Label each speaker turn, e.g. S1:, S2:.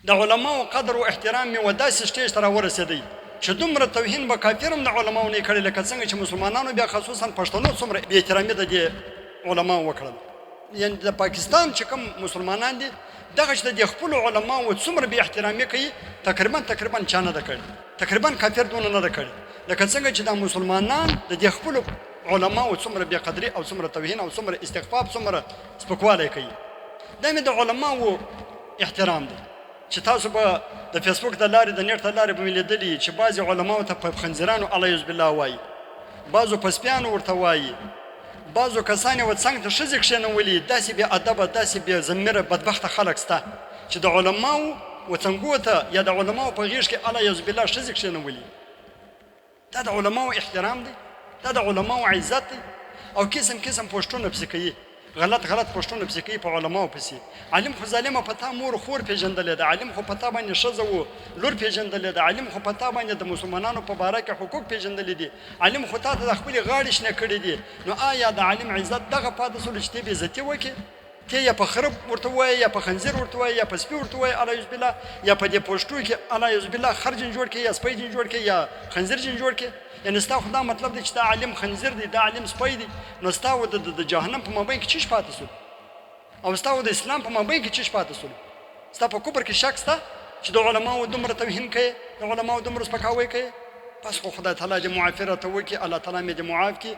S1: د علماو قدر او احترام مې وداسې سټیج ته راورسېدی چې دومره توهین به کافر هم د علماو نه کړی لکه څنګه چې مسلمانانو بیا خصوصا پښتنو څومره بې احترامي د دې علماو وکړل. یعنې د پاکستان چې کوم مسلمانان دي دغه چې د خپلو علماو څومره بې احترامي کوي تقریبا چا نه ده کړې، تقریبا کافر دونه نه ده کړې لکه څنګه چې د مسلمانان د خپلو علماو څومره بې قدري او څومره توهین او څومره استخفاف څومره سپکوالی کوي. دا مې د علماو احترام دی چې تاسو به د فیسبوک د لارې د نیټ د لارې به مې لیدلي چې بعضې علماو ته په خنزیرانو الیاذ بالله وایي، بعضو په سپیانو ورته وایي، بعضو کسان یې ورته څنګ ته ښځې کښېنولي. داسې بې ادبه داسې بې ضمیره بدبخته خلک شته چې د علماو وڅنګو ته یا د علماو په غېږ کې الیاذ بالله ښځې کښېنولي. دا د علماو احترام دی، دا د علماو عزت دی. او قسم پوسټونه پسې کوي، غلط پوسټونه پسې کوي په علماو پسې. عالم خو ظالمه په تا مور خور پېژندلی ده، عالم خو په تا باندې ښځه و لور پېژندلی ده، عالم خو په تا باندې د مسلمانانو په باره کې حقوق پېژندلی دي، عالم خو تا ته د خپلې غاړې شنې کړي دي. نو آیا د عالم عزت دغه پاتې سولو چې ته بې عزتي وکړې؟ ته یا په خرب ورته وایې یا په خنزیر ورته وایې یا په سپي ورته وایې الیاذ بالله، یا په دې پوسټو کې الیاذ بالله خر جن جوړ کړې یا سپی جن جوړ کړې یا خنزیر جن جوړ کړې. یعنې ستا خو دا مطلب دی چې دا عالم خنزیر دی، دا عالم سپی دی. نو ستا و د جهنم په مابین کې چیش پاتې سول او ستا و د اسلام په مابین کې چیش پاتې سول؟ ستا په کفر کې شک سته چې د علماو دومره توهین کوې، د علماو دومره سپکاوی کوې؟ بس خو خدای تعالی دې معافي راته وکړي، الله تعالی مې دې معاف کړي.